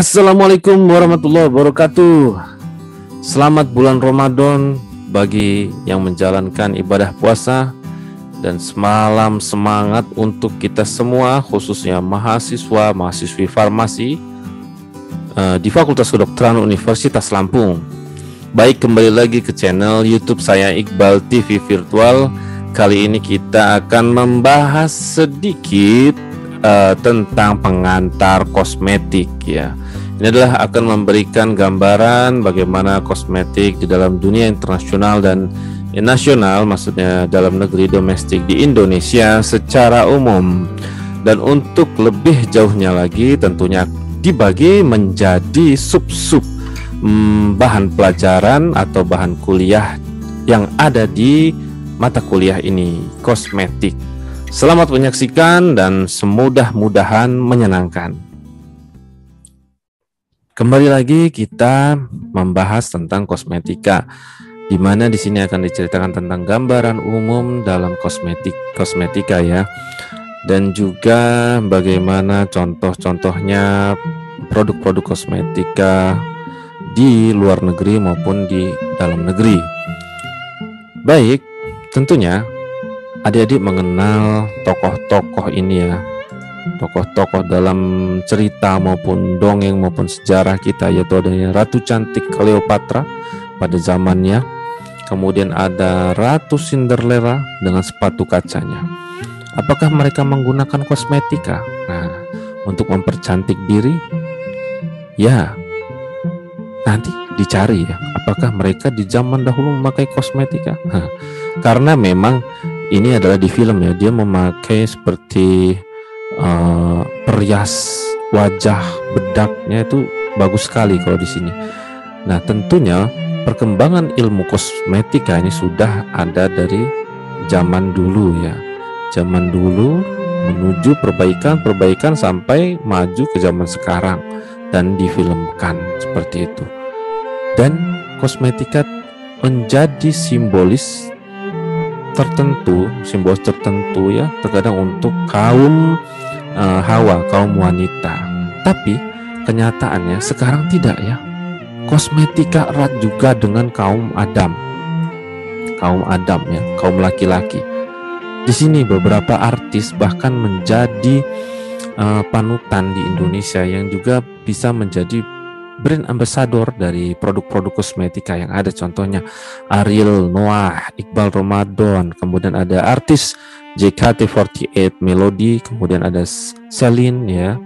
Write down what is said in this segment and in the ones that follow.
Assalamualaikum warahmatullahi wabarakatuh. Selamat bulan Ramadan bagi yang menjalankan ibadah puasa, dan semalam semangat untuk kita semua, khususnya mahasiswi farmasi di Fakultas Kedokteran Universitas Lampung. Baik, kembali lagi ke channel YouTube saya, Iqbal TV Virtual. Kali ini kita akan membahas sedikit tentang pengantar kosmetik ya. Ini adalah akan memberikan gambaran bagaimana kosmetik di dalam dunia internasional dan nasional, maksudnya dalam negeri domestik di Indonesia secara umum. Dan untuk lebih jauhnya lagi tentunya dibagi menjadi sub-sub bahan pelajaran atau bahan kuliah yang ada di mata kuliah ini, kosmetik. Selamat menyaksikan dan semudah-mudahan menyenangkan. Kembali lagi kita membahas tentang kosmetika, di mana di sini akan diceritakan tentang gambaran umum dalam kosmetika ya, dan juga bagaimana contoh-contohnya produk-produk kosmetika di luar negeri maupun di dalam negeri. Baik, tentunya adik-adik mengenal tokoh-tokoh ini ya, tokoh-tokoh dalam cerita maupun dongeng maupun sejarah kita, yaitu adanya Ratu Cantik Cleopatra pada zamannya, kemudian ada Ratu Cinderella dengan sepatu kacanya. Apakah mereka menggunakan kosmetika? Nah, untuk mempercantik diri? Ya, nanti dicari ya, apakah mereka di zaman dahulu memakai kosmetika? Karena memang ini adalah di film ya, dia memakai seperti perias wajah, bedaknya itu bagus sekali kalau di sini. Nah, tentunya perkembangan ilmu kosmetika ini sudah ada dari zaman dulu ya. Zaman dulu menuju perbaikan sampai maju ke zaman sekarang dan difilmkan seperti itu. Dan kosmetika menjadi simbolis tertentu ya, terkadang untuk kaum Hawa, kaum wanita. Tapi kenyataannya sekarang tidak ya. Kosmetika erat juga dengan kaum Adam ya, kaum laki-laki. Di sini beberapa artis bahkan menjadi panutan di Indonesia yang juga bisa menjadi brand ambassador dari produk-produk kosmetika yang ada, contohnya Ariel Noah, Iqbal Ramadan, kemudian ada artis JKT48 Melody, kemudian ada Celine ya.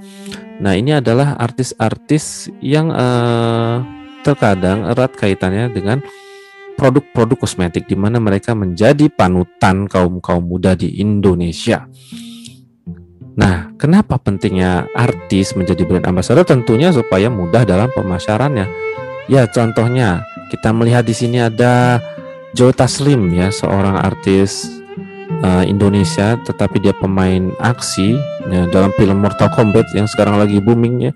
Nah, ini adalah artis-artis yang terkadang erat kaitannya dengan produk-produk kosmetik, di mana mereka menjadi panutan kaum muda di Indonesia. Nah, kenapa pentingnya artis menjadi brand ambassador? Tentunya supaya mudah dalam pemasarannya. Ya, contohnya kita melihat di sini ada Joe Taslim ya, seorang artis Indonesia, tetapi dia pemain aksi ya, dalam film Mortal Kombat yang sekarang lagi booming ya.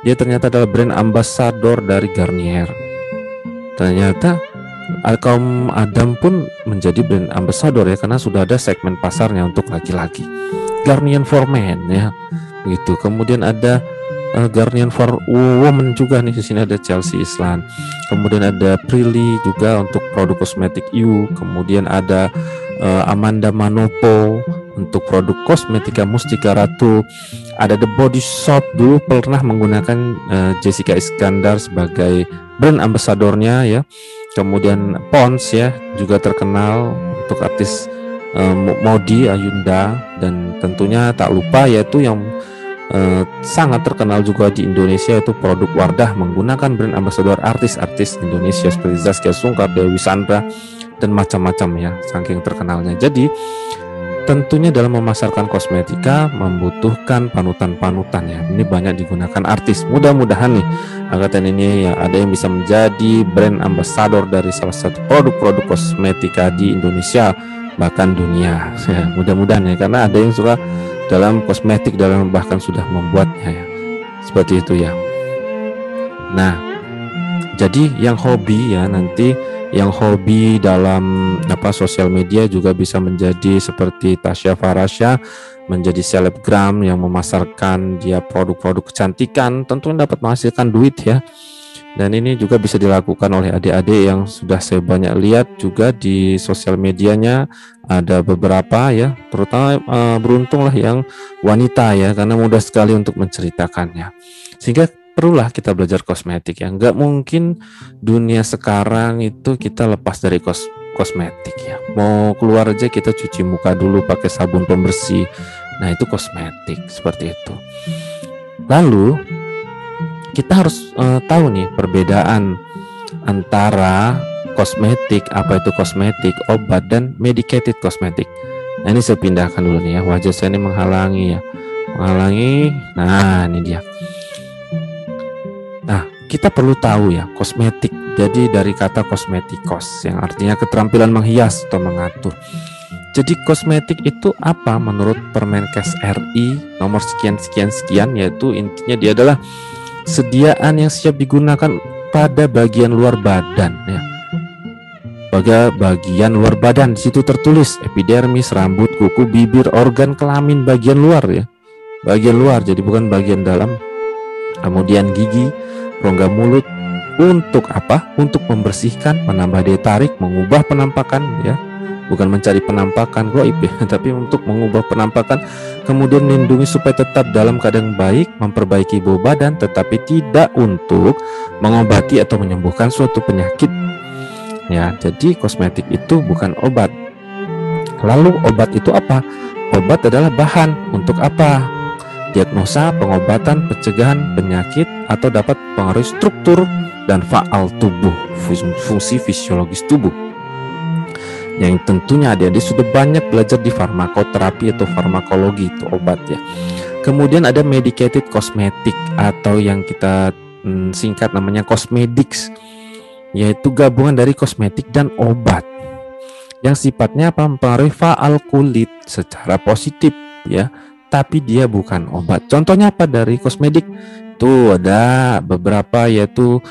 Dia ternyata adalah brand ambassador dari Garnier. Ternyata kaum Adam pun menjadi brand ambassador ya, karena sudah ada segmen pasarnya untuk laki-laki. Garnier for Men ya, begitu. Kemudian ada Garnier for Women juga nih, di sini ada Chelsea Islan. Kemudian ada Prilly juga untuk produk kosmetik You. Kemudian ada Amanda Manopo untuk produk kosmetika Mustika Ratu. Ada The Body Shop, dulu pernah menggunakan Jessica Iskandar sebagai brand ambasadornya ya. Kemudian Pons ya, juga terkenal untuk artis Modi Ayunda, dan tentunya tak lupa yaitu yang sangat terkenal juga di Indonesia, yaitu produk Wardah menggunakan brand ambassador artis-artis Indonesia seperti Zaskia Sungkar, Dewi Sandra, dan macam-macam ya, saking terkenalnya. Jadi tentunya dalam memasarkan kosmetika membutuhkan panutan-panutan ya. Ini banyak digunakan artis. Mudah-mudahan nih angkatan ini ya ada yang bisa menjadi brand ambassador dari salah satu produk-produk kosmetika di Indonesia, bahkan dunia ya, mudah-mudahan ya, karena ada yang suka dalam kosmetik, dalam bahkan sudah membuatnya ya, seperti itu ya. Nah, jadi yang hobi ya nanti Yang hobi dalam sosial media juga bisa menjadi seperti Tasya Farasya, menjadi selebgram yang memasarkan dia produk-produk kecantikan, tentunya dapat menghasilkan duit ya. Dan ini juga bisa dilakukan oleh adik-adik yang sudah saya banyak lihat juga di sosial medianya. Ada beberapa ya, terutama beruntunglah yang wanita ya, karena mudah sekali untuk menceritakannya. Sehingga perlulah kita belajar kosmetik ya. Nggak mungkin dunia sekarang itu kita lepas dari kosmetik ya. Mau keluar aja kita cuci muka dulu pakai sabun pembersih. Nah itu kosmetik seperti itu. Lalu kita harus tahu nih perbedaan antara kosmetik, apa itu kosmetik, obat, dan medicated kosmetik. Nah ini saya pindahkan dulu nih ya, wajah saya ini menghalangi ya, nah ini dia. Nah kita perlu tahu ya kosmetik, jadi dari kata kosmetikos yang artinya keterampilan menghias atau mengatur. Jadi kosmetik itu apa menurut Permenkes RI nomor sekian, yaitu intinya dia adalah sediaan yang siap digunakan pada bagian luar badan ya. Pada bagian luar badan, di situ tertulis epidermis, rambut, kuku, bibir, organ kelamin bagian luar ya. Bagian luar, jadi bukan bagian dalam. Kemudian gigi, rongga mulut. Untuk apa? Untuk membersihkan, menambah daya tarik, mengubah penampakan ya. Bukan mencari penampakan goib ya, tapi untuk mengubah penampakan, kemudian melindungi supaya tetap dalam keadaan baik, memperbaiki bau badan, tetapi tidak untuk mengobati atau menyembuhkan suatu penyakit. Ya, jadi kosmetik itu bukan obat. Lalu obat itu apa? Obat adalah bahan untuk apa? Diagnosa, pengobatan, pencegahan penyakit, atau dapat pengaruhi struktur dan faal tubuh, fungsi fisiologis tubuh. Yang tentunya adik-adik sudah banyak belajar di farmakoterapi atau farmakologi, itu obat ya. Kemudian ada medicated kosmetik atau yang kita singkat namanya cosmedics, yaitu gabungan dari kosmetik dan obat yang sifatnya mempengaruhi faal kulit secara positif ya, tapi dia bukan obat. Contohnya apa dari kosmetik? Itu ada beberapa, yaitu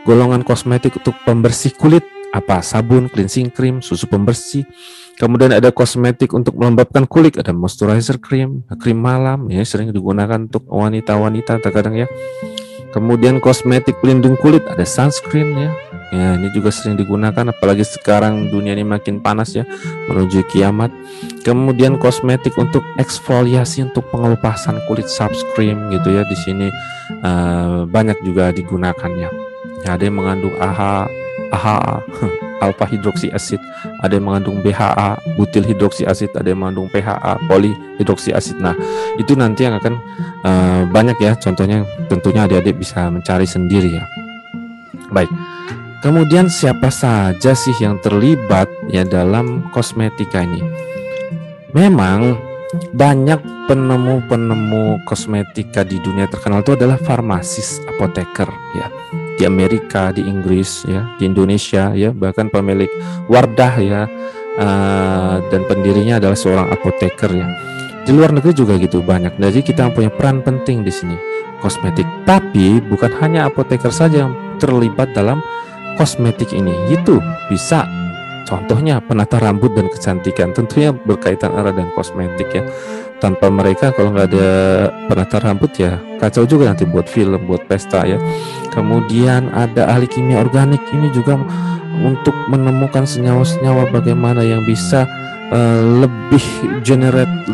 golongan kosmetik untuk pembersih kulit, apa sabun, cleansing cream, susu pembersih. Kemudian ada kosmetik untuk melembabkan kulit, ada moisturizer cream, krim malam ya, sering digunakan untuk wanita-wanita terkadang ya. Kemudian kosmetik pelindung kulit, ada sunscreen ya. Ya, ini juga sering digunakan apalagi sekarang dunia ini makin panas ya, menuju kiamat. Kemudian kosmetik untuk eksfoliasi, untuk pengelupasan kulit, sunscreen gitu ya. Di sini banyak juga digunakannya. Ya, ada yang mengandung AHA, alpha hidroksi asid, ada yang mengandung BHA, butil hidroksi asid, ada yang mengandung PHA, polihidroksi asid. Nah, itu nanti yang akan banyak ya, contohnya tentunya adik-adik bisa mencari sendiri ya. Baik. Kemudian siapa saja sih yang terlibat ya dalam kosmetika ini? Memang banyak penemu-penemu kosmetika di dunia terkenal itu adalah farmasis, apoteker ya. Di Amerika, di Inggris ya, di Indonesia ya, bahkan pemilik Wardah ya, dan pendirinya adalah seorang apoteker ya. Di luar negeri juga gitu banyak. Jadi kita punya peran penting di sini kosmetik. Tapi bukan hanya apoteker saja yang terlibat dalam kosmetik ini, itu bisa contohnya penata rambut dan kecantikan, tentunya berkaitan erat dengan kosmetik ya. Tanpa mereka, kalau nggak ada penata rambut ya kacau juga nanti buat film, buat pesta ya. Kemudian ada ahli kimia organik, ini juga untuk menemukan senyawa-senyawa bagaimana yang bisa lebih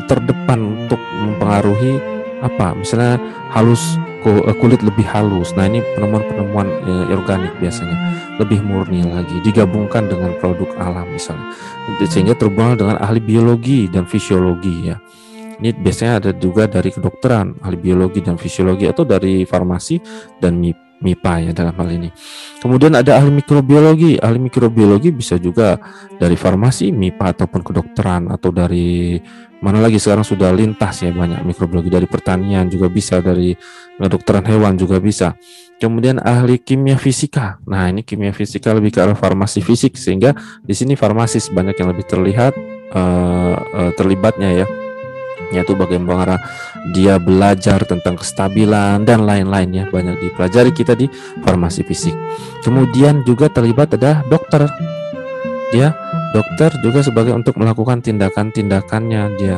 terdepan untuk mempengaruhi apa, misalnya kulit lebih halus. Nah ini penemuan-penemuan organik biasanya lebih murni lagi, digabungkan dengan produk alam misalnya, sehingga terhubung dengan ahli biologi dan fisiologi ya. Ini biasanya ada juga dari kedokteran, ahli biologi dan fisiologi, atau dari farmasi dan MIPA ya dalam hal ini. Kemudian ada ahli mikrobiologi. Ahli mikrobiologi bisa juga dari farmasi, MIPA ataupun kedokteran, atau dari mana lagi sekarang sudah lintas ya, banyak mikrobiologi dari pertanian juga bisa, dari kedokteran hewan juga bisa. Kemudian ahli kimia fisika. Nah, ini kimia fisika lebih ke arah farmasi fisik, sehingga di sini farmasis banyak yang lebih terlihat terlibatnya ya. yaitu bagaimana dia belajar tentang kestabilan dan lain-lainnya, banyak dipelajari kita di farmasi fisik. Kemudian juga terlibat ada dokter. Dia dokter juga sebagai untuk melakukan tindakan-tindakannya dia.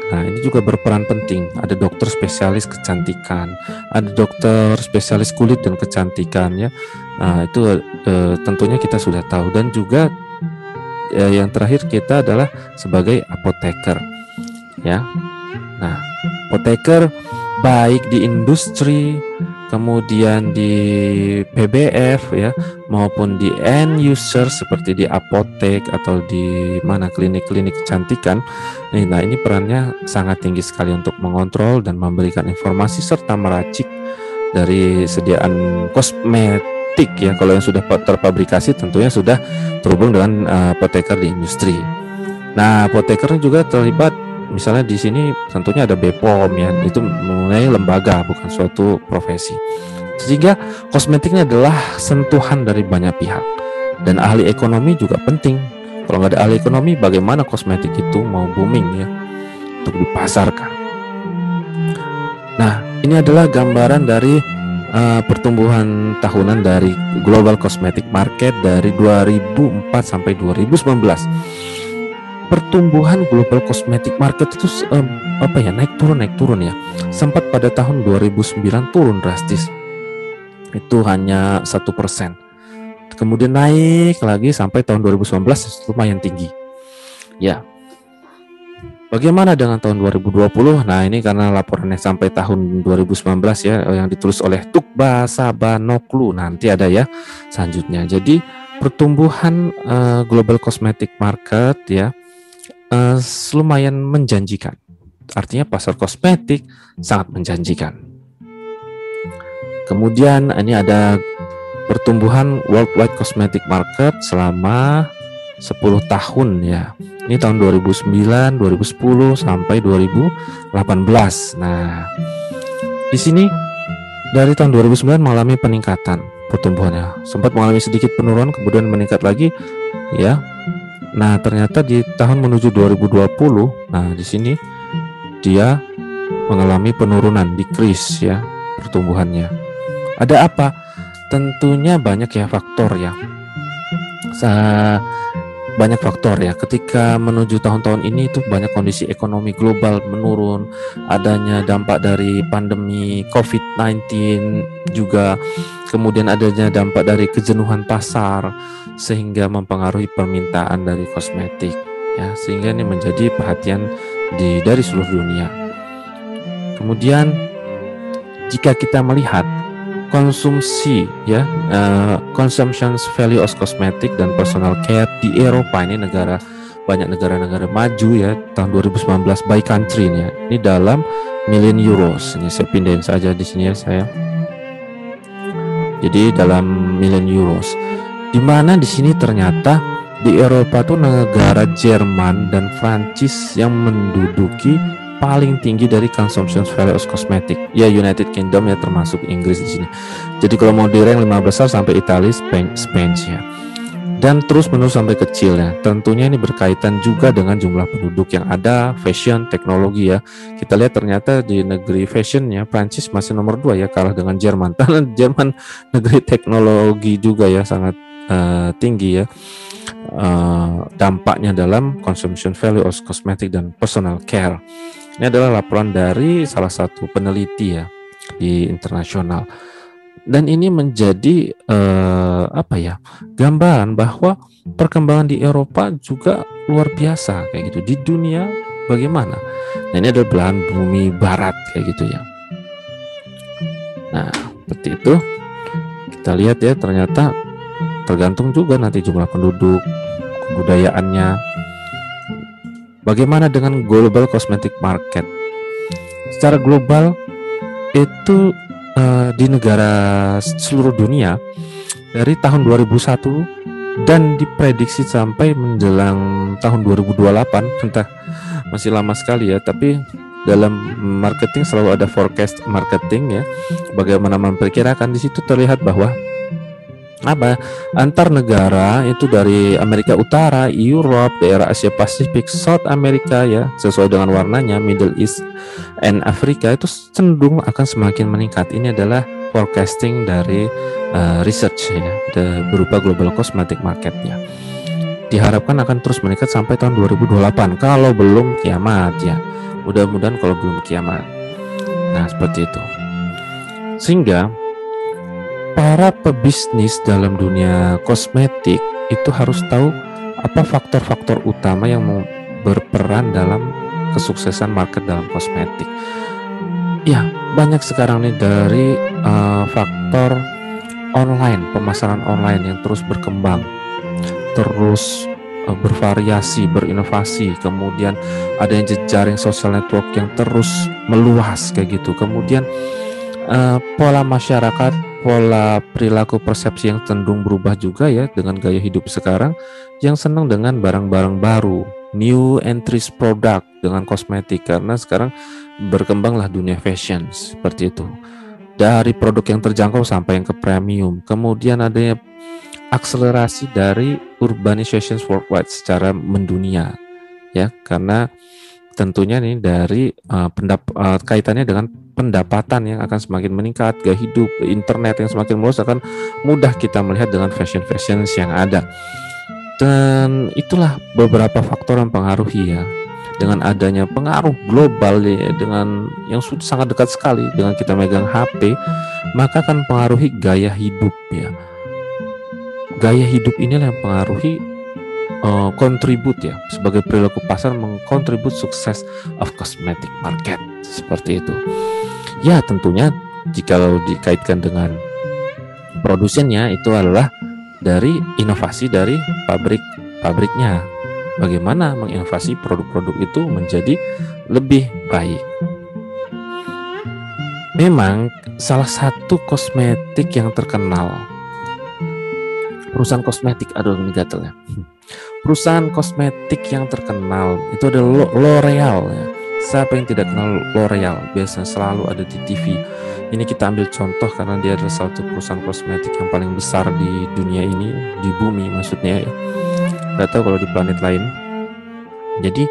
Nah, ini juga berperan penting. Ada dokter spesialis kecantikan, ada dokter spesialis kulit dan kecantikan ya. Nah, itu tentunya kita sudah tahu. Dan juga yang terakhir kita adalah sebagai apoteker ya. Nah, apoteker baik di industri, kemudian di PBF ya, maupun di end user seperti di apotek atau di mana klinik-klinik kecantikan. Nah, ini perannya sangat tinggi sekali untuk mengontrol dan memberikan informasi serta meracik dari sediaan kosmetik ya. Kalau yang sudah terpabrikasi tentunya sudah terhubung dengan apoteker di industri. Nah, apoteker juga terlibat. Misalnya di sini tentunya ada BPOM ya, itu mulai lembaga bukan suatu profesi. Sehingga kosmetik ini adalah sentuhan dari banyak pihak. Dan ahli ekonomi juga penting. Kalau nggak ada ahli ekonomi, bagaimana kosmetik itu mau booming ya untuk dipasarkan. Nah, ini adalah gambaran dari pertumbuhan tahunan dari global cosmetic market dari 2004 sampai 2019. Pertumbuhan global cosmetic market itu naik turun ya. Sempat pada tahun 2009 turun drastis, itu hanya 1%. Kemudian naik lagi sampai tahun 2019 lumayan tinggi ya. Bagaimana dengan tahun 2020? Nah, ini karena laporannya sampai tahun 2019 ya, yang ditulis oleh Tukba Sabanoklu, nanti ada ya selanjutnya. Jadi pertumbuhan global cosmetic market ya lumayan menjanjikan. Artinya pasar kosmetik sangat menjanjikan. Kemudian ini ada pertumbuhan worldwide cosmetic market selama 10 tahun ya. Ini tahun 2009, 2010 sampai 2018. Nah, di sini dari tahun 2009 mengalami peningkatan pertumbuhannya. Sempat mengalami sedikit penurunan, kemudian meningkat lagi ya. Nah, ternyata di tahun menuju 2020, nah di sini dia mengalami penurunan, decrease ya pertumbuhannya. Ada apa? Tentunya banyak ya faktor ya. Banyak faktor ya. Ketika menuju tahun-tahun ini itu banyak kondisi ekonomi global menurun, adanya dampak dari pandemi COVID-19 juga, kemudian adanya dampak dari kejenuhan pasar sehingga mempengaruhi permintaan dari kosmetik ya, sehingga ini menjadi perhatian dari seluruh dunia. Kemudian jika kita melihat konsumsi ya, consumption value of cosmetic dan personal care di Eropa, ini banyak negara-negara maju ya, tahun 2019 by country ya. Ini dalam million euros. Ini saya pindahin saja di sini ya saya. Jadi dalam million euros. Di mana di sini ternyata di Eropa tuh negara Jerman dan Prancis yang menduduki paling tinggi dari consumption value of cosmetic. Ya, United Kingdom ya, termasuk Inggris di sini. Jadi kalau mau direng 5 besar sampai Italia, Spain ya. Dan terus menerus sampai kecil ya. Tentunya ini berkaitan juga dengan jumlah penduduk yang ada, fashion, teknologi ya. Kita lihat ternyata di negeri fashionnya Prancis masih nomor 2 ya, kalah dengan Jerman. Jerman negeri teknologi juga ya, sangat tinggi ya. Dampaknya dalam consumption value of cosmetic dan personal care. Ini adalah laporan dari salah satu peneliti ya di internasional. Dan ini menjadi gambaran bahwa perkembangan di Eropa juga luar biasa kayak gitu. Di dunia bagaimana? Nah, ini adalah belahan bumi barat kayak gitu ya. Nah, seperti itu. Kita lihat ya, ternyata tergantung juga nanti jumlah penduduk, kebudayaannya. Bagaimana dengan global cosmetic market? Secara global itu di negara seluruh dunia dari tahun 2001 dan diprediksi sampai menjelang tahun 2028, entah masih lama sekali ya, tapi dalam marketing selalu ada forecast marketing ya. Bagaimana memperkirakan, di situ terlihat bahwa apa antar negara itu dari Amerika Utara, Europe, daerah Asia Pasifik, South America ya, sesuai dengan warnanya, Middle East and Afrika itu cenderung akan semakin meningkat. Ini adalah forecasting dari research ya, berupa global cosmetic marketnya. Diharapkan akan terus meningkat sampai tahun 2028 kalau belum kiamat ya. Mudah-mudahan kalau belum kiamat. Nah, seperti itu. Sehingga para pebisnis dalam dunia kosmetik itu harus tahu apa faktor-faktor utama yang berperan dalam kesuksesan market dalam kosmetik. Ya, banyak sekarang nih dari faktor online, pemasaran online yang terus berkembang, terus bervariasi, berinovasi, kemudian ada yang jejaring social network yang terus meluas kayak gitu. Kemudian pola masyarakat, pola perilaku persepsi yang cenderung berubah juga ya dengan gaya hidup sekarang yang senang dengan barang-barang baru, new entries product dengan kosmetik, karena sekarang berkembanglah dunia fashion seperti itu. Dari produk yang terjangkau sampai yang ke premium. Kemudian adanya akselerasi dari urbanization worldwide secara mendunia ya, karena tentunya nih dari kaitannya dengan pendapatan yang akan semakin meningkat, gaya hidup, internet yang semakin meluas, akan mudah kita melihat dengan fashion yang ada. Dan itulah beberapa faktor yang mempengaruhi ya, dengan adanya pengaruh global ya, dengan yang sudah sangat dekat sekali dengan kita megang HP, maka akan mempengaruhi gaya hidup ya. Gaya hidup inilah yang mempengaruhi kontribut ya, sebagai perilaku pasar mengkontribut sukses of cosmetic market seperti itu. Ya tentunya jika dikaitkan dengan produsennya itu adalah dari inovasi dari pabriknya. Bagaimana menginovasi produk-produk itu menjadi lebih baik. Memang salah satu kosmetik yang terkenal, perusahaan kosmetik, aduh ini gatel ya. Perusahaan kosmetik yang terkenal itu ada L'Oreal ya. Siapa yang tidak kenal L'Oreal? Biasanya selalu ada di TV. Ini kita ambil contoh karena dia adalah salah satu perusahaan kosmetik yang paling besar di dunia ini, di bumi maksudnya ya. Gak tahu kalau di planet lain. Jadi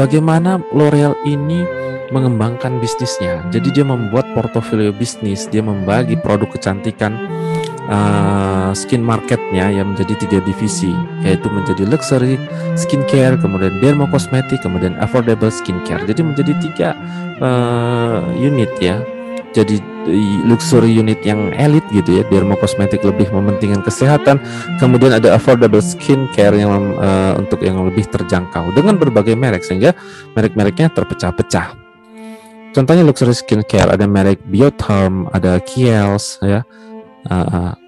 bagaimana L'Oreal ini mengembangkan bisnisnya? Jadi dia membuat portofolio bisnis, dia membagi produk kecantikan skin marketnya yang menjadi 3 divisi, yaitu menjadi luxury skincare, kemudian dermocosmetic, kemudian affordable skincare. Jadi menjadi 3 unit ya. Jadi luxury unit yang elit gitu ya, dermocosmetic lebih mementingkan kesehatan, kemudian ada affordable skincare yang untuk yang lebih terjangkau dengan berbagai merek, sehingga merek-mereknya terpecah-pecah. Contohnya luxury skincare ada merek Biotherm, ada Kiehl's ya.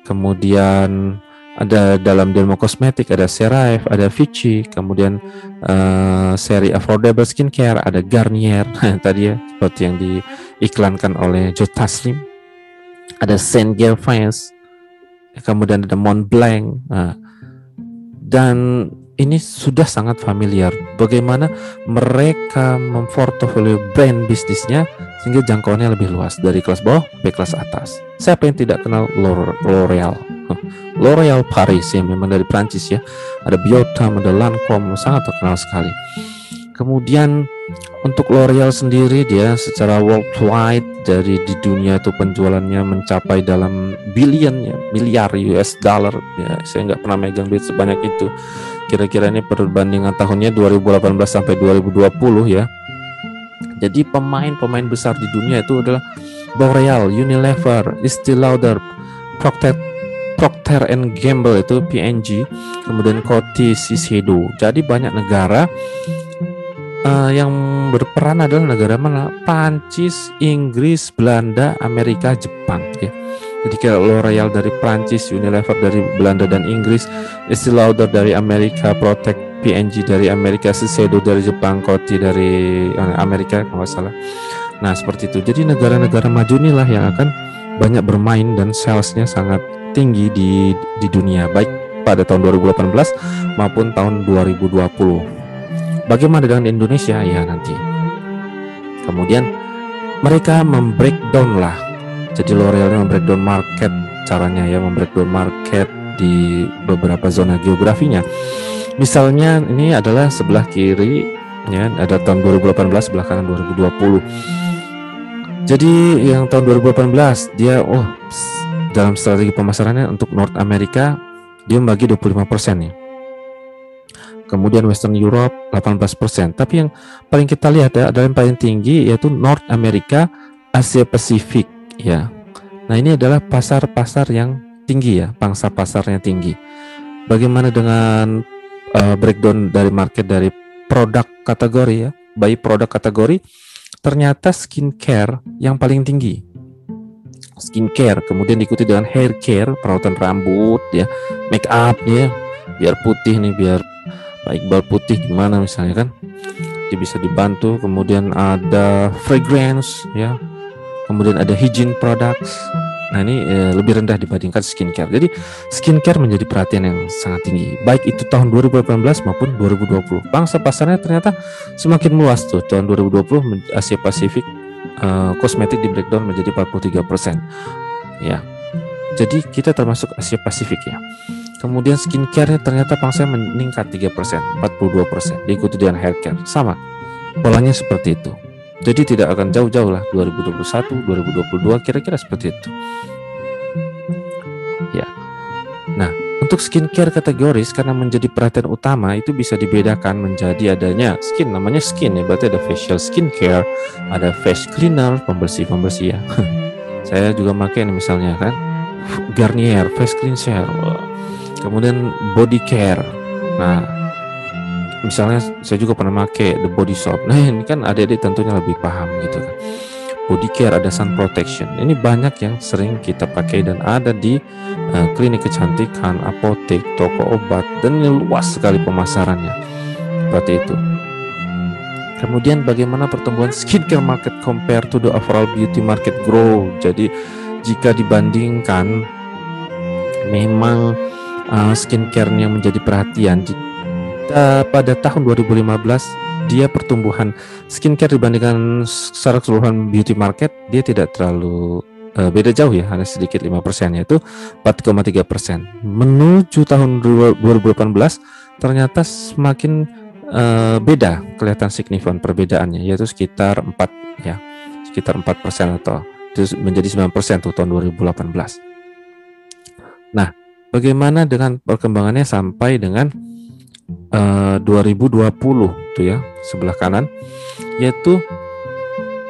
Kemudian ada dalam dermocosmetic ada CeraVe, ada Vichy, kemudian seri affordable skincare ada Garnier tadi ya, seperti yang diiklankan oleh Joe Taslim, ada Saint Gervais, kemudian ada Montblanc. Dan ini sudah sangat familiar bagaimana mereka memportofolio brand bisnisnya sehingga jangkauannya lebih luas dari kelas bawah sampai kelas atas. Siapa yang tidak kenal L'Oreal? L'Oreal Paris yang memang dari Prancis ya. Ada Biotherm, ada Lancome, sangat terkenal sekali. Kemudian untuk L'Oreal sendiri dia secara worldwide dari di dunia itu penjualannya mencapai dalam billion ya, miliar US dollar ya. Saya nggak pernah megang duit sebanyak itu. Kira-kira ini perbandingan tahunnya 2018 sampai 2020 ya. Jadi pemain-pemain besar di dunia itu adalah L'Oreal, Unilever, Estée Lauder, Procter & Gamble itu P&G, kemudian Coty, Shiseido. Jadi banyak negara yang berperan adalah negara mana? Prancis, Inggris, Belanda, Amerika, Jepang ya. Jadi kayak L'Oreal dari Prancis, Unilever dari Belanda dan Inggris, Estée Lauder dari Amerika, P&G dari Amerika, Shiseido dari Jepang, Coty dari Amerika kalau nggak salah. Nah seperti itu. Jadi negara-negara maju inilah yang akan banyak bermain dan salesnya sangat tinggi di dunia, baik pada tahun 2018 maupun tahun 2020. Bagaimana dengan Indonesia ya nanti. Kemudian mereka membreakdown lah Jadi L'Oreal membreakdown market, caranya ya membreakdown market di beberapa zona geografinya. Misalnya ini adalah sebelah kiri ya, ada tahun 2018, sebelah kanan 2020. Jadi yang tahun 2018 dia dalam strategi pemasarannya untuk North America dia membagi 25% ya. Kemudian Western Europe 18%. Tapi yang paling kita lihat ya adalah yang paling tinggi yaitu North America, Asia Pasifik ya. Nah, ini adalah pasar-pasar yang tinggi ya, pangsa pasarnya tinggi. Bagaimana dengan breakdown dari market dari produk kategori ya? By produk kategori, ternyata skincare yang paling tinggi. Skincare, kemudian diikuti dengan hair care, perawatan rambut ya, make up ya, biar putih nih, biar Pak Iqbal putih gimana misalnya kan, dia bisa dibantu. Kemudian ada fragrance ya, kemudian ada hygiene products. Nah ini lebih rendah dibandingkan skincare. Jadi skincare menjadi perhatian yang sangat tinggi, baik itu tahun 2018 maupun 2020. Pangsa pasarnya ternyata semakin luas tuh. Tahun 2020 Asia Pasifik kosmetik di breakdown menjadi 43% ya. Jadi kita termasuk Asia Pasifik ya. Kemudian skincare ternyata pangsanya meningkat 3%, 42%, diikuti dengan haircare. Sama, polanya seperti itu. Jadi tidak akan jauh-jauh lah 2021, 2022 kira-kira seperti itu. Ya. Nah, untuk skincare kategoris karena menjadi perhatian utama itu bisa dibedakan menjadi adanya skin, namanya skin ya, berarti ada facial skincare, ada face cleaner, pembersih ya. Saya juga pakai ini misalnya kan, Garnier face cleanser. Kemudian body care. Nah, misalnya saya juga pernah pakai The Body Shop. Nah, ini kan adik-adik tentunya lebih paham gitu kan. Body care, ada sun protection. Ini banyak yang sering kita pakai dan ada di klinik kecantikan, apotek, toko obat, dan ini luas sekali pemasarannya. Seperti itu. Kemudian bagaimana pertumbuhan skincare market compare to the overall beauty market grow. Jadi jika dibandingkan memang skincare-nya menjadi perhatian pada tahun 2015 dia pertumbuhan skincare dibandingkan secara keseluruhan beauty market dia tidak terlalu beda jauh ya, hanya sedikit 5%, yaitu 4,3%. Menuju tahun 2018 ternyata semakin beda, kelihatan signifikan perbedaannya, yaitu sekitar 4 ya, sekitar 4% atau itu menjadi 9% tuh tahun 2018. Nah, bagaimana dengan perkembangannya sampai dengan 2020 tuh ya, sebelah kanan, yaitu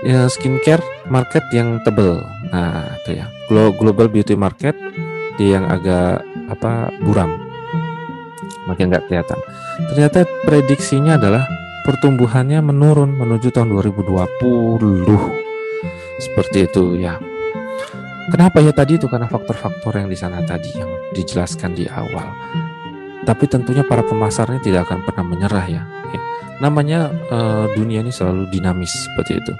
ya, skincare market yang tebel. Nah, itu ya, global beauty market dia yang agak buram, makin nggak kelihatan. Ternyata prediksinya adalah pertumbuhannya menurun menuju tahun 2020. Seperti itu ya. Kenapa ya tadi itu? Karena faktor-faktor yang di sana tadi yang dijelaskan di awal. Tapi tentunya para pemasarnya tidak akan pernah menyerah ya. Namanya dunia ini selalu dinamis seperti itu.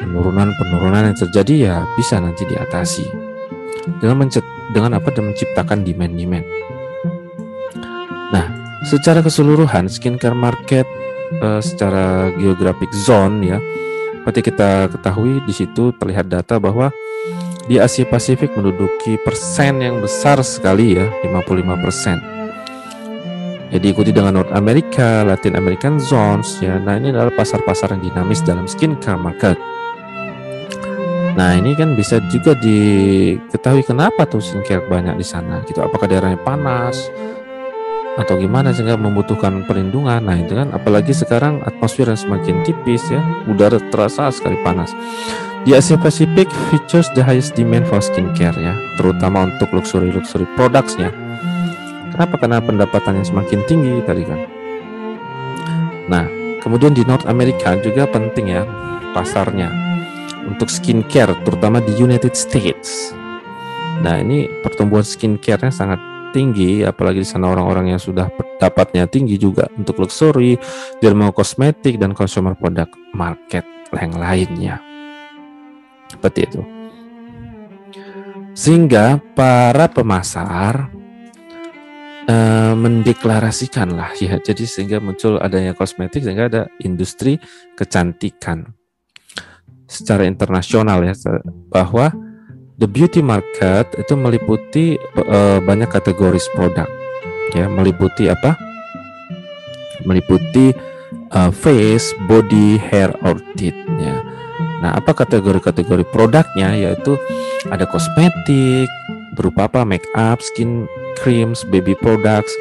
Penurunan yang terjadi ya bisa nanti diatasi dengan menciptakan demand. Nah, secara keseluruhan skincare market secara geographic zone ya, seperti kita ketahui di situ terlihat data bahwa di Asia Pasifik menduduki persen yang besar sekali ya, 55%. Ya, diikuti dengan North America, Latin American zones ya. Nah, ini adalah pasar-pasar yang dinamis dalam skincare market. Nah, ini kan bisa juga diketahui kenapa tuh skincare banyak di sana gitu. Apakah daerahnya panas atau gimana sehingga membutuhkan perlindungan. Nah, itu kan apalagi sekarang atmosfer yang semakin tipis ya, udara terasa sekali panas. Di Asia Pasifik features the highest demand for skincare ya, terutama untuk luxury products-nya. Kenapa? Karena pendapatannya semakin tinggi tadi kan. Nah, kemudian di North America juga penting ya pasarnya untuk skincare, terutama di United States. Nah, ini pertumbuhan skincare-nya sangat tinggi, apalagi di sana orang-orang yang sudah pendapatnya tinggi juga untuk luxury, dermokosmetik dan consumer product market yang lainnya. Seperti itu. Sehingga para pemasar mendeklarasikan lah ya, jadi sehingga muncul adanya kosmetik, sehingga ada industri kecantikan. secara internasional ya, bahwa the beauty market itu meliputi banyak kategori produk ya, meliputi apa? Meliputi face, body, hair, or teeth ya. Nah, apa kategori-kategori produknya? Yaitu ada kosmetik berupa apa? Make up, skin creams, baby products,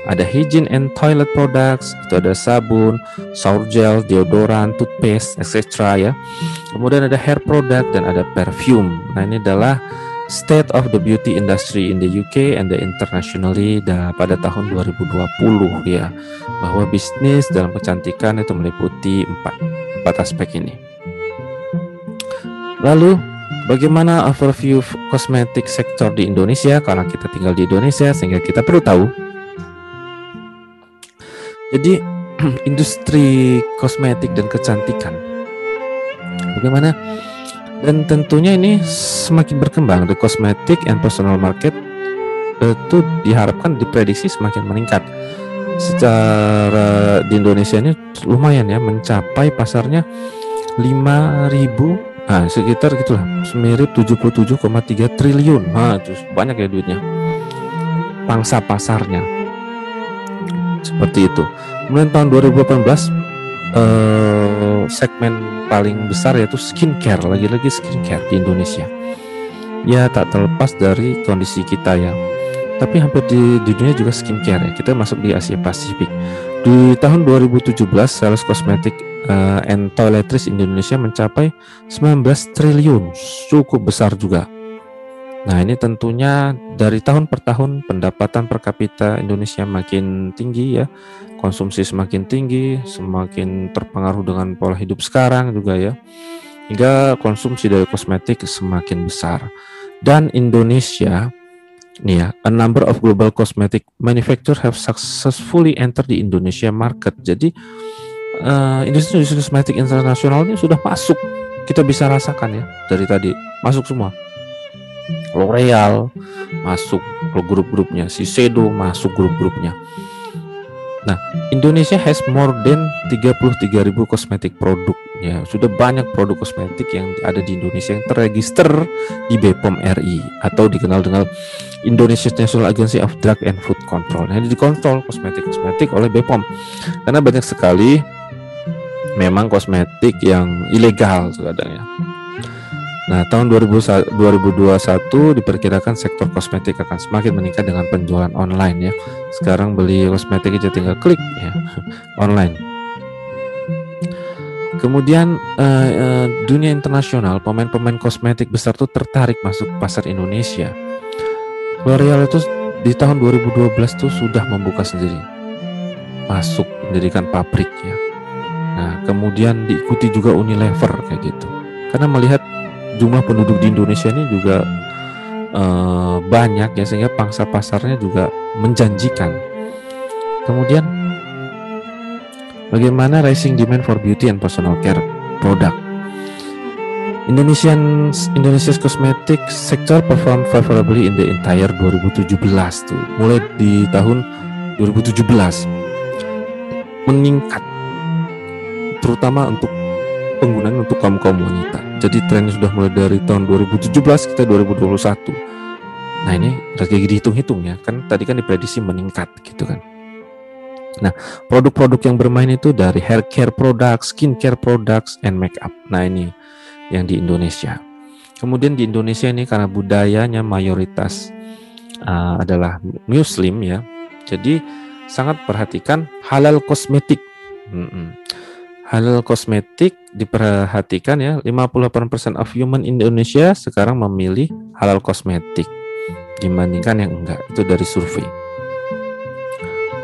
ada hygiene and toilet products, itu ada sabun, shower gel, deodoran, toothpaste, etc. ya. Kemudian ada hair product dan ada perfume. Nah, ini adalah state of the beauty industry in the UK and the internationally pada tahun 2020 ya, bahwa bisnis dalam kecantikan itu meliputi empat aspek ini. Lalu bagaimana overview kosmetik sektor di Indonesia? Karena kita tinggal di Indonesia sehingga kita perlu tahu. Jadi industri kosmetik dan kecantikan bagaimana? Dan tentunya ini semakin berkembang. The cosmetic and personal market itu diharapkan diprediksi semakin meningkat. Secara di Indonesia ini lumayan ya, mencapai pasarnya 5.000, sekitar gitulah, semirip 77,3 triliun. Itu banyak ya duitnya. Pangsa pasarnya seperti itu. Kemudian tahun 2018 segmen paling besar yaitu skincare, lagi-lagi skincare di Indonesia. Ya, tak terlepas dari kondisi kita ya. Tapi hampir di dunia juga skincare ya. Kita masuk di Asia Pasifik. Di tahun 2017 sales kosmetik and toiletries Indonesia mencapai 19 triliun, cukup besar juga. Nah, ini tentunya dari tahun per tahun pendapatan per kapita Indonesia makin tinggi ya, konsumsi semakin tinggi, semakin terpengaruh dengan pola hidup sekarang juga ya, hingga konsumsi dari kosmetik semakin besar. Dan Indonesia nih ya, a number of global cosmetic manufacturers have successfully entered the Indonesia market. Jadi industri kosmetik internasional ini sudah masuk, kita bisa rasakan ya, dari tadi masuk semua. L'Oreal masuk grup-grupnya, Shiseido masuk grup-grupnya. Nah, Indonesia has more than 33.000 kosmetik produk ya. Sudah banyak produk kosmetik yang ada di Indonesia yang terregister di BPOM RI atau dikenal dengan Indonesia National Agency of Drug and Food Control. Nah, dikontrol kosmetik oleh BPOM. Karena banyak sekali memang kosmetik yang ilegal kadang ya. Nah, tahun 2021 diperkirakan sektor kosmetik akan semakin meningkat dengan penjualan online ya. Sekarang beli kosmetik aja tinggal klik ya, online. Kemudian dunia internasional, pemain-pemain kosmetik besar tuh tertarik masuk pasar Indonesia. L'Oreal itu di tahun 2012 tuh sudah membuka sendiri, masuk mendirikan pabrik ya. Nah, kemudian diikuti juga Unilever kayak gitu. Karena melihat jumlah penduduk di Indonesia ini juga banyak ya, sehingga pangsa pasarnya juga menjanjikan. Kemudian bagaimana rising demand for beauty and personal care product? Indonesia's cosmetic sector perform favorably in the entire 2017 tuh. Mulai di tahun 2017 meningkat, terutama untuk penggunaan untuk kaum wanita. Jadi trennya sudah mulai dari tahun 2017 kita 2021. Nah, ini lagi dihitung-hitung ya, kan tadi kan diprediksi meningkat gitu kan. Nah, produk-produk yang bermain itu dari hair care products, skin care products, and make up. Nah, ini yang di Indonesia. Kemudian di Indonesia ini karena budayanya mayoritas adalah Muslim ya, jadi sangat perhatikan halal kosmetik. Halal kosmetik diperhatikan ya, 58% of human Indonesia sekarang memilih halal kosmetik dibandingkan yang enggak. Itu dari survei.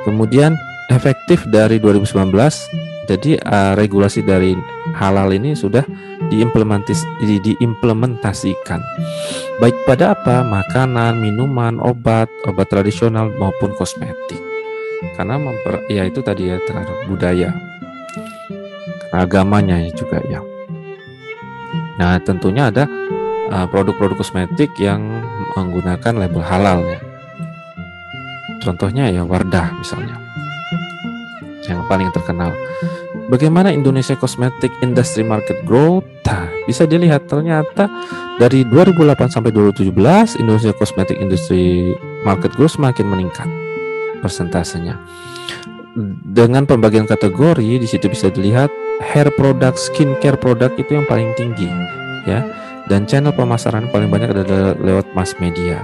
Kemudian efektif dari 2019, jadi regulasi dari halal ini sudah diimplementasikan baik pada apa? Makanan, minuman, obat tradisional maupun kosmetik. Karena ya itu tadi ya, terhadap budaya, agamanya juga ya. Nah, tentunya ada produk-produk kosmetik yang menggunakan label halal ya. Contohnya ya Wardah misalnya, yang paling terkenal. bagaimana Indonesia Cosmetic Industry Market Growth? Nah, bisa dilihat ternyata dari 2008 sampai 2017 Indonesia Cosmetic Industry Market Growth semakin meningkat persentasenya. Dengan pembagian kategori di situ bisa dilihat hair product, skincare product itu yang paling tinggi ya. Dan channel pemasaran paling banyak adalah lewat mass media.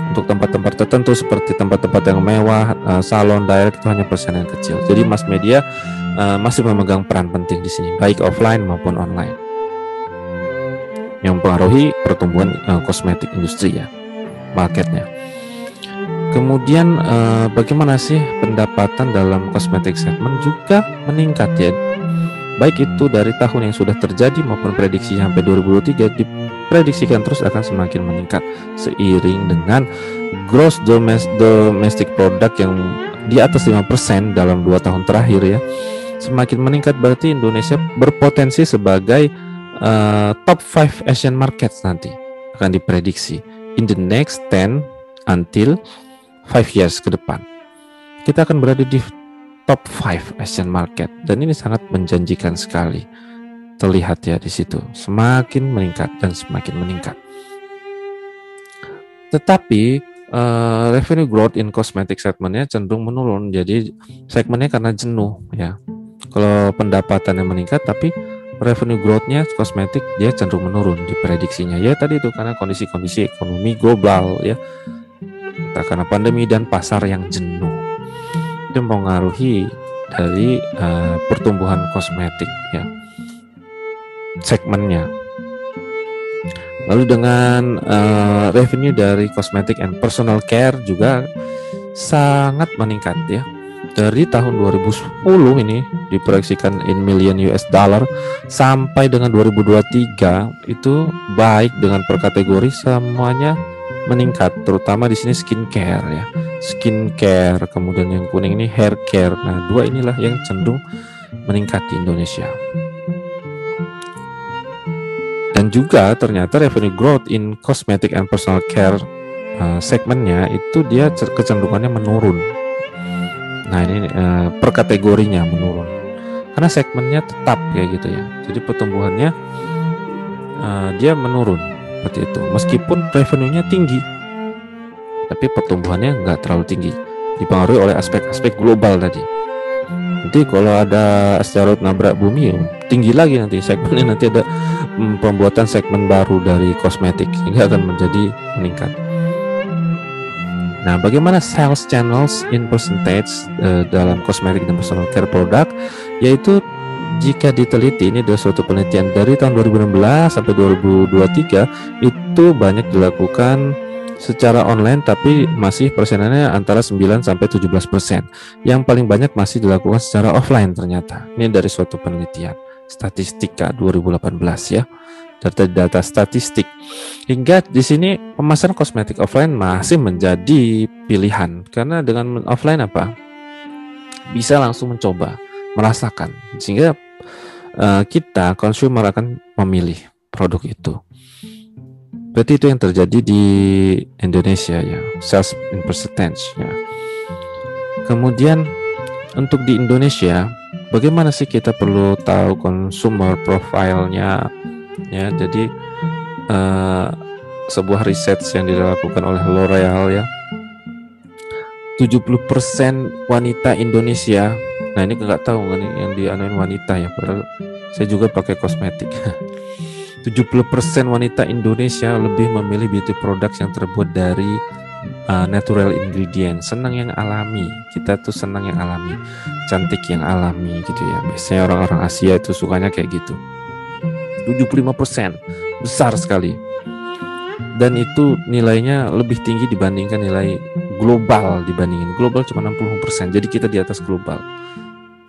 Untuk tempat-tempat tertentu seperti tempat-tempat yang mewah, salon, direct itu hanya persen yang kecil. Jadi mass media masih memegang peran penting di sini, baik offline maupun online, yang mempengaruhi pertumbuhan kosmetik industri ya, marketnya. Kemudian bagaimana sih pendapatan dalam kosmetik segment juga meningkat ya, baik itu dari tahun yang sudah terjadi maupun prediksi sampai 2023 diprediksikan terus akan semakin meningkat seiring dengan gross domestic product yang di atas 5% dalam 2 tahun terakhir ya. Semakin meningkat berarti Indonesia berpotensi sebagai top 5 Asian markets nanti akan diprediksi in the next 10 until 5 years ke depan. Kita akan berada di top 5 Asian market dan ini sangat menjanjikan sekali. Terlihat ya di situ semakin meningkat dan semakin meningkat. Tetapi revenue growth in cosmetic segmentnya cenderung menurun. Jadi segmennya karena jenuh ya. Kalau pendapatannya meningkat tapi revenue growth-nya kosmetik dia cenderung menurun di prediksinya. Ya tadi itu karena kondisi-kondisi ekonomi global ya. Entah karena pandemi dan pasar yang jenuh. Itu mempengaruhi dari pertumbuhan kosmetik ya, segmennya. Lalu dengan revenue dari cosmetic and personal care juga sangat meningkat ya. Dari tahun 2010 ini diproyeksikan in million US dollar sampai dengan 2023 itu baik dengan per kategori semuanya meningkat, terutama di sini skincare ya. Skincare, kemudian yang kuning ini hair care. Nah, dua inilah yang cenderung meningkat di Indonesia. Dan juga ternyata revenue growth in cosmetic and personal care segmennya itu dia kecenderungannya menurun. Nah ini per kategorinya menurun karena segmennya tetap kayak gitu ya. Jadi pertumbuhannya dia menurun seperti itu. Meskipun revenue-nya tinggi, tapi pertumbuhannya nggak terlalu tinggi. Dipengaruhi oleh aspek-aspek global tadi. Nanti kalau ada asteroid nabrak bumi, tinggi lagi nanti segmennya. Nanti ada pembuatan segmen baru dari kosmetik sehingga akan menjadi meningkat. Nah, bagaimana sales channels in percentage dalam cosmetic dan personal care product? Yaitu jika diteliti, ini adalah suatu penelitian dari tahun 2016 sampai 2023 itu banyak dilakukan secara online, tapi masih persenannya antara 9 sampai 17%. Yang paling banyak masih dilakukan secara offline ternyata. Ini dari suatu penelitian statistika 2018 ya. Data statistik. Hingga di sini pemasaran kosmetik offline masih menjadi pilihan karena dengan offline apa? Bisa langsung mencoba, merasakan sehingga kita consumer akan memilih produk itu. Berarti itu yang terjadi di Indonesia ya, sales in percentage ya. Kemudian untuk di Indonesia, bagaimana sih kita perlu tahu consumer profile-nya ya. Jadi sebuah riset yang dilakukan oleh L'Oreal ya, 70% wanita Indonesia. Nah ini nggak tahu kan yang dianuin wanita ya, padahal saya juga pakai kosmetik. 70% wanita Indonesia lebih memilih beauty products yang terbuat dari natural ingredient. Senang yang alami. Kita tuh senang yang alami, cantik yang alami gitu ya. Biasanya orang-orang Asia itu sukanya kayak gitu. 75%, besar sekali. Dan itu nilainya lebih tinggi dibandingkan nilai global. Dibandingin global cuma 60%. Jadi kita di atas global.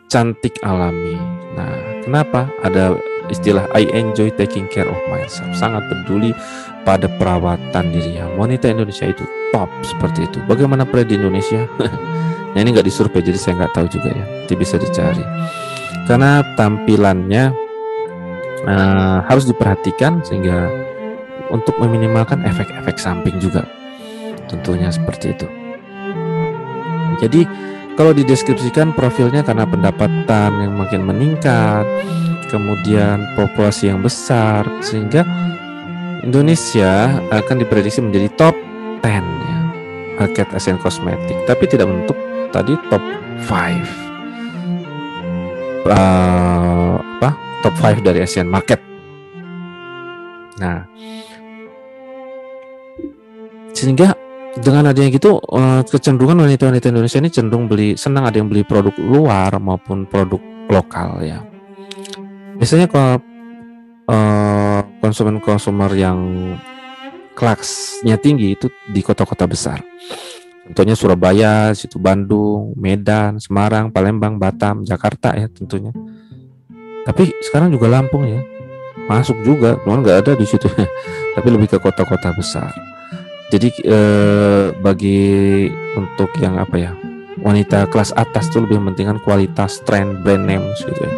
Cantik alami. Nah, kenapa? Ada istilah I enjoy taking care of myself. Sangat peduli pada perawatan dirinya. Wanita Indonesia itu top seperti itu. Bagaimana pria di Indonesia? Nah ini nggak disurvei, jadi saya nggak tahu juga ya. Itu bisa dicari. Karena tampilannya harus diperhatikan sehingga untuk meminimalkan efek-efek samping juga. Tentunya seperti itu. Jadi Kalau dideskripsikan profilnya karena pendapatan yang makin meningkat, kemudian populasi yang besar, sehingga Indonesia akan diprediksi menjadi top 10 ya, market Asian kosmetik, tapi tidak menutup tadi top 5 top 5 dari Asian market. Nah, sehingga dengan adanya gitu, kecenderungan wanita-wanita Indonesia ini cenderung senang ada yang beli produk luar maupun produk lokal ya. Biasanya kalau konsumer yang kelasnya tinggi itu di kota-kota besar. Contohnya Surabaya, situ Bandung, Medan, Semarang, Palembang, Batam, Jakarta ya tentunya. Tapi sekarang juga Lampung ya, masuk juga, cuman nggak ada di situ. Tapi lebih ke kota-kota besar. Jadi bagi untuk yang wanita kelas atas itu lebih mementingkan kualitas, tren, brand names gitu ya.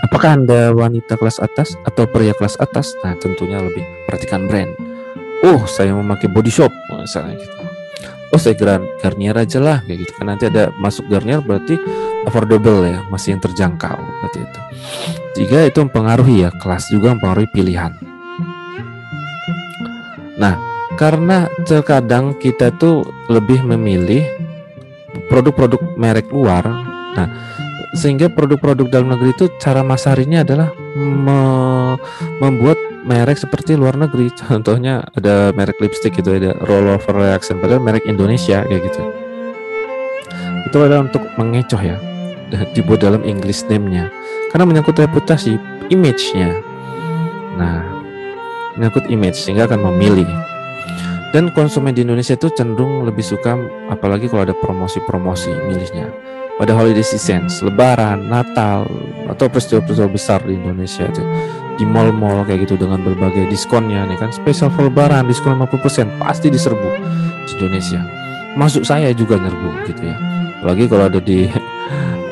Apakah Anda wanita kelas atas atau pria kelas atas? Nah, tentunya lebih perhatikan brand. Oh, saya memakai Body Shop misalnya gitu. Oh, saya Garnier aja lah kayak gitu. Kan nanti ada masuk Garnier berarti affordable ya, masih yang terjangkau berarti itu. Jika itu mempengaruhi ya, kelas juga mempengaruhi pilihan. Nah, karena terkadang kita tuh lebih memilih produk-produk merek luar. Nah, sehingga produk-produk dalam negeri itu cara masarinya adalah membuat merek seperti luar negeri. Contohnya ada merek lipstick gitu, ada rollover reaction, padahal merek Indonesia kayak gitu. Itu adalah untuk mengecoh ya, dibuat dalam English name-nya, karena menyangkut reputasi, image-nya. Nah, menyangkut image sehingga akan memilih. Dan konsumen di Indonesia itu cenderung lebih suka, apalagi kalau ada promosi-promosi, milihnya pada holiday season, Lebaran, Natal, atau peristiwa-peristiwa besar di Indonesia itu, di mall-mall kayak gitu dengan berbagai diskonnya nih kan, spesial for Lebaran, diskon 50%, pasti diserbu di Indonesia. Masuk saya juga nyerbu gitu ya. Apalagi kalau ada di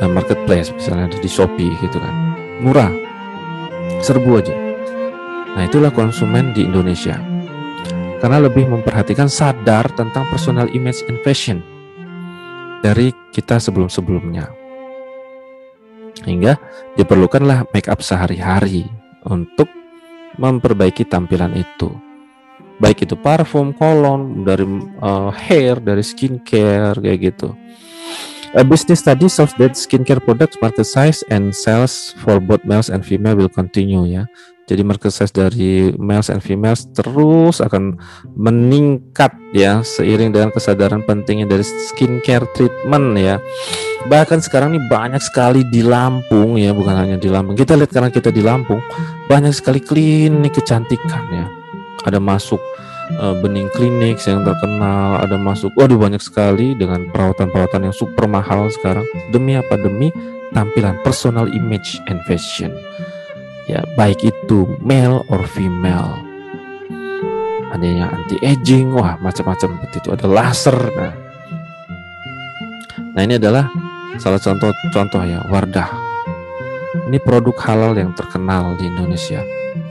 marketplace, misalnya ada di Shopee gitu kan, murah, serbu aja. Nah, itulah konsumen di Indonesia, karena lebih memperhatikan, sadar tentang personal image and fashion dari kita sebelum-sebelumnya, hingga diperlukanlah make up sehari-hari untuk memperbaiki tampilan itu, baik itu parfum, kolon, dari hair, dari skincare kayak gitu. A business study shows that skincare products market size and sales for both males and female will continue ya. Jadi market size dari males and females terus akan meningkat ya, seiring dengan kesadaran pentingnya dari skincare treatment ya. Bahkan sekarang nih banyak sekali di Lampung ya, bukan hanya di Lampung. Kita lihat karena kita di Lampung, banyak sekali klinik kecantikan ya. Ada masuk Bening Clinics yang terkenal, ada masuk, waduh banyak sekali dengan perawatan-perawatan yang super mahal sekarang. Demi apa? Demi tampilan, personal image and fashion. Ya, baik itu male or female. Ada yang anti aging, wah macam-macam seperti itu. Ada laser. Nah, ini adalah salah contoh ya, Wardah. Ini produk halal yang terkenal di Indonesia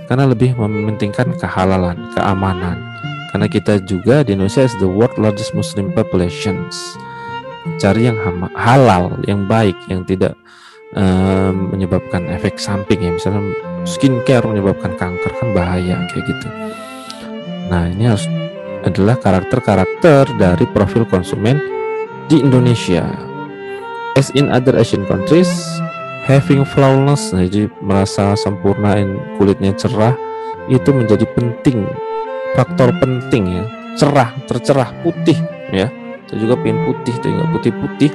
karena lebih mementingkan kehalalan, keamanan. Karena kita juga di Indonesia is the world largest Muslim populations. Cari yang halal, yang baik, yang tidak menyebabkan efek samping ya, misalnya skincare menyebabkan kanker, kan bahaya kayak gitu. Nah, ini adalah karakter-karakter dari profil konsumen di Indonesia. As in other Asian countries, having flawless, jadi merasa sempurna, kulitnya cerah, itu menjadi penting, faktor penting ya. Cerah, tercerah, putih ya. Kita juga pengen putih, tidak putih-putih,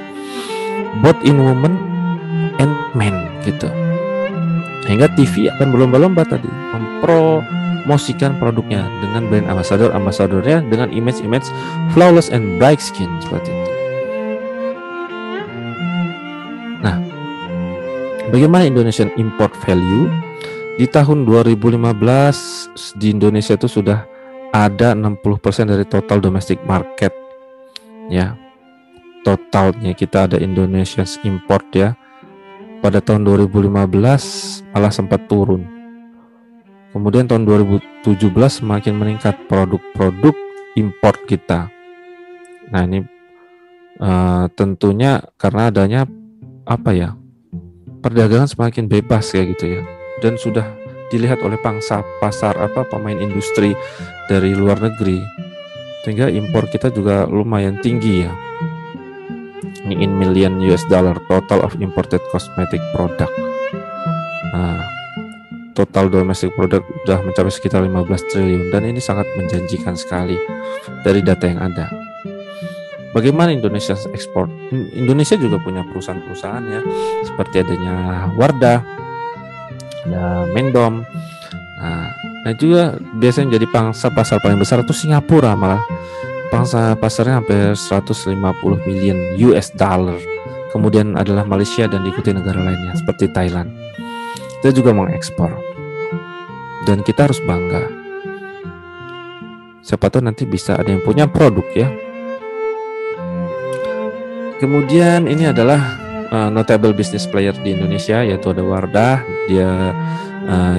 both in women and men gitu. Hingga TV akan berlomba-lomba tadi mempromosikan produknya dengan brand ambassadornya dengan image flawless and bright skin seperti itu. Nah, bagaimana Indonesian import value? Di tahun 2015 di Indonesia itu sudah ada 60% dari total domestic market ya. Totalnya kita ada Indonesian import ya. Pada tahun 2015 malah sempat turun. Kemudian tahun 2017 semakin meningkat produk-produk import kita. Nah, ini Tentunya karena adanya apa ya, perdagangan semakin bebas kayak gitu ya, dan sudah dilihat oleh pangsa pasar pemain industri dari luar negeri, sehingga impor kita juga lumayan tinggi ya. Ini in million US dollar total of imported cosmetic product. Nah, total domestic product sudah mencapai sekitar 15 triliun dan ini sangat menjanjikan sekali dari data yang ada. Bagaimana Indonesia ekspor? Indonesia juga punya perusahaan-perusahaan ya, seperti adanya Wardah, ada Mendom. Nah juga biasanya jadi pangsa pasar paling besar itu Singapura, malah pangsa pasarnya hampir 150 million US dollar. Kemudian adalah Malaysia dan diikuti negara lainnya seperti Thailand. Kita juga mengekspor dan kita harus bangga. Siapa tahu nanti bisa ada yang punya produk ya. Kemudian ini adalah notable business player di Indonesia, yaitu ada Wardah, dia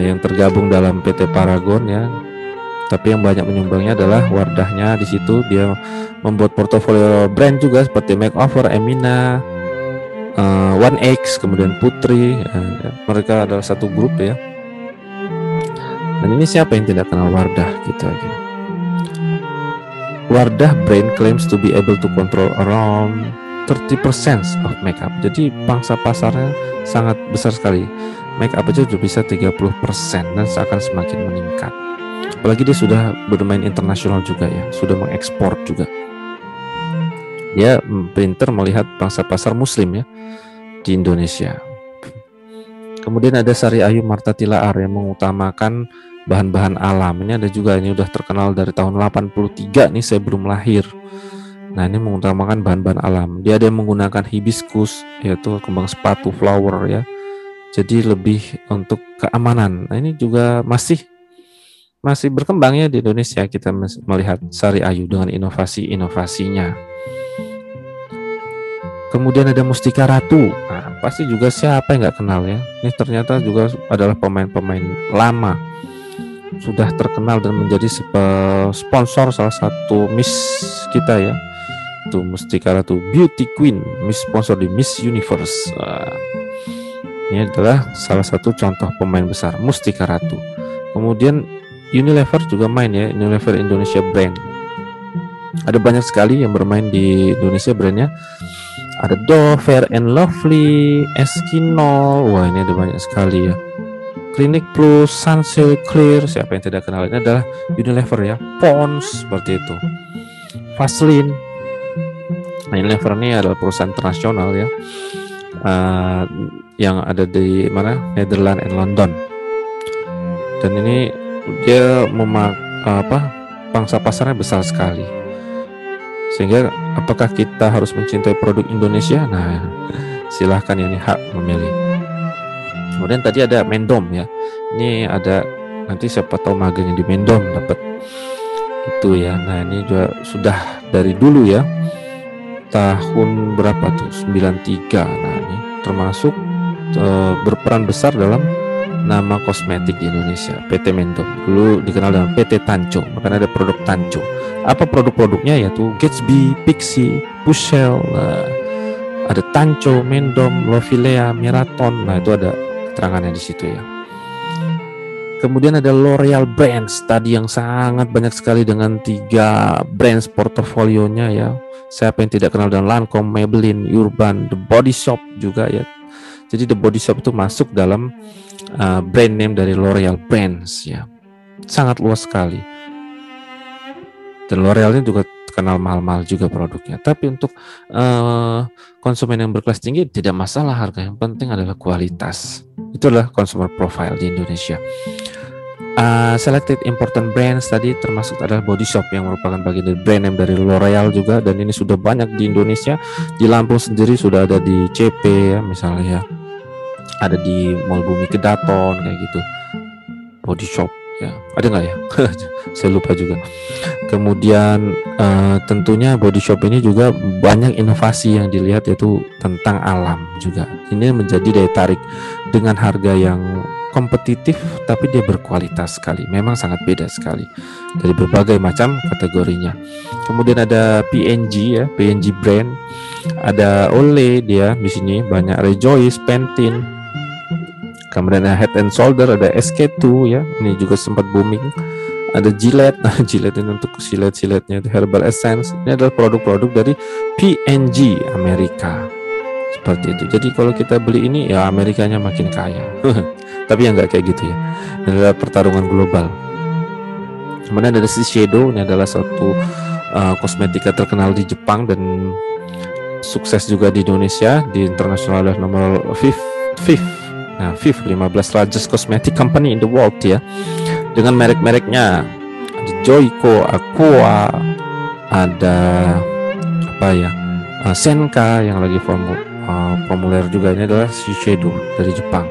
yang tergabung dalam PT Paragon ya. Tapi yang banyak menyumbangnya adalah Wardahnya. Di situ dia membuat portofolio brand juga seperti Makeover, Emina, One X, kemudian Putri. Mereka adalah satu grup ya. Dan ini siapa yang tidak kenal Wardah gitu aja. Wardah brand claims to be able to control around 30% of makeup. Jadi pangsa pasarnya sangat besar sekali. Makeup aja sudah bisa 30% dan akan semakin meningkat. Apalagi dia sudah bermain internasional juga ya, sudah mengekspor juga. Dia pintar melihat pangsa pasar muslim ya di Indonesia. Kemudian ada Sari Ayu Marta Tilaar yang mengutamakan bahan-bahan alam. Ini ada juga, ini udah terkenal dari tahun 83 nih, saya belum lahir. Nah ini mengutamakan bahan-bahan alam. Dia ada yang menggunakan hibiscus, yaitu kembang sepatu flower ya. Jadi lebih untuk keamanan. Nah ini juga masih berkembang ya di Indonesia. Kita melihat Sari Ayu dengan inovasi-inovasinya. Kemudian ada Mustika Ratu. Nah, pasti juga siapa yang nggak kenal ya. Ini ternyata juga adalah pemain-pemain lama, sudah terkenal dan menjadi sponsor salah satu Miss kita ya. Itu Mustika Ratu, Beauty Queen, Miss sponsor di Miss Universe. Ini adalah salah satu contoh pemain besar, Mustika Ratu. Kemudian Unilever juga main ya, Unilever Indonesia brand. Ada banyak sekali yang bermain di Indonesia brandnya. Ada Dove, Fair and Lovely, Eskinol. Wah ini ada banyak sekali ya. Clinic Plus, Sunsilk Clear. Siapa yang tidak kenal, ini adalah Unilever ya. Pond's seperti itu. Vaseline. Nah Unilever ini adalah perusahaan internasional ya, yang ada di mana, Netherlands and London. Dan ini dia pangsa pasarnya besar sekali. Sehingga apakah kita harus mencintai produk Indonesia? Nah, silahkan ya, ini hak memilih. Kemudian tadi ada Mendom ya. Ini ada, nanti siapa tahu magangnya di Mendom dapat itu ya. Nah, ini juga sudah dari dulu ya. Tahun berapa tuh? 93. Nah, ini termasuk berperan besar dalam nama kosmetik di Indonesia, PT Mendom. Dulu dikenal dengan PT Tancho, makanya ada produk Tancho. Apa produk-produknya? Yaitu Gatsby, Pixi, Pushell, ada Tancho, Mendom, Lovilea, Miraton. Nah itu ada keterangannya di situ ya. Kemudian ada L'Oreal Brands tadi yang sangat banyak sekali dengan 3 brands portofolionya ya. Siapa yang tidak kenal dengan Lancome, Maybelline, Urban, The Body Shop juga ya. Jadi The Body Shop itu masuk dalam brand name dari L'Oreal Brands ya. Sangat luas sekali. Dan L'Oreal ini juga terkenal mahal-mahal juga produknya. Tapi untuk konsumen yang berkelas tinggi tidak masalah harga, yang penting adalah kualitas. Itu adalah consumer profile di Indonesia. Selected important brands tadi termasuk adalah Body Shop yang merupakan bagian dari brand name dari L'Oreal juga, dan ini sudah banyak di Indonesia. Di Lampung sendiri sudah ada di CP ya misalnya ya. Ada di Mall Bumi Kedaton kayak gitu. Body Shop ya. Ada nggak ya? Saya lupa juga. Kemudian tentunya Body Shop ini juga banyak inovasi yang dilihat, yaitu tentang alam juga. Ini menjadi daya tarik dengan harga yang kompetitif, tapi dia berkualitas sekali. Memang sangat beda sekali dari berbagai macam kategorinya. Kemudian ada P&G ya, P&G brand. Ada Olay dia di sini, banyak Rejoice, Pantene. Kemudian ada Head and Shoulder, ada SK2 ya, ini juga sempat booming. Ada Gillette, nah Gillette ini untuk silet-siletnya, itu Herbal Essence. Ini adalah produk-produk dari P&G Amerika. Seperti itu. Jadi kalau kita beli ini ya Amerikanya makin kaya. Tapi ya nggak kayak gitu ya. Ini adalah pertarungan global. Kemudian ada Shiseido, ini adalah suatu kosmetika terkenal di Jepang dan sukses juga di Indonesia. Di internasional adalah nomor 5. Nah, 15 largest cosmetic company in the world ya. Dengan merek-mereknya ada Joico, Aqua, ada apa ya? Senka yang lagi populer juga. Ini adalah Shiseido dari Jepang.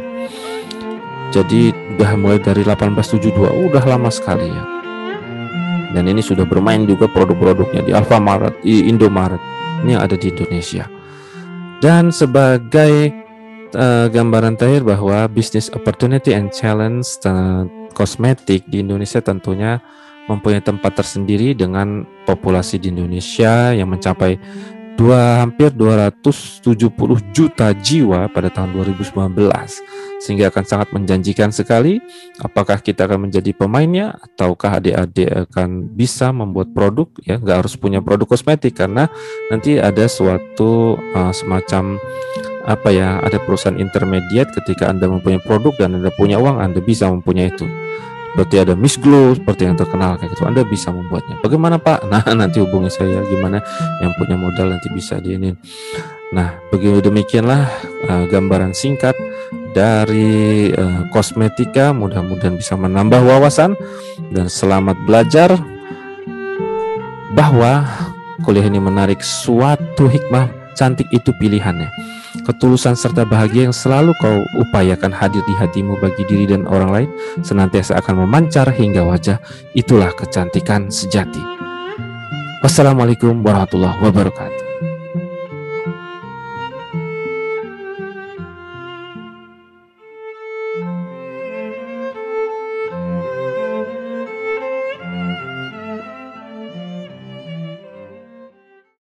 Jadi udah mulai dari 1872, udah lama sekali ya. Dan ini sudah bermain juga produk-produknya di Alfamart, di Indomaret, ini yang ada di Indonesia. Dan sebagai gambaran terakhir bahwa business opportunity and challenge kosmetik di Indonesia tentunya mempunyai tempat tersendiri dengan populasi di Indonesia yang mencapai hampir 270 juta jiwa pada tahun 2019, sehingga akan sangat menjanjikan sekali. Apakah kita akan menjadi pemainnya ataukah adik-adik akan bisa membuat produk ya, nggak harus punya produk kosmetik, karena nanti ada suatu semacam apa ya, ada perusahaan intermediate. Ketika Anda mempunyai produk dan Anda punya uang, Anda bisa mempunyai itu. Seperti ada Miss Glow, seperti yang terkenal kayak gitu, Anda bisa membuatnya. Bagaimana Pak? Nah, nanti hubungi saya, gimana yang punya modal nanti bisa diinin. Nah, begitu demikianlah gambaran singkat dari kosmetika. Mudah-mudahan bisa menambah wawasan dan selamat belajar bahwa kuliah ini menarik. Suatu hikmah, cantik itu pilihannya. Ketulusan serta bahagia yang selalu kau upayakan hadir di hatimu bagi diri dan orang lain senantiasa akan memancar hingga wajah. Itulah kecantikan sejati. Wassalamualaikum warahmatullahi wabarakatuh.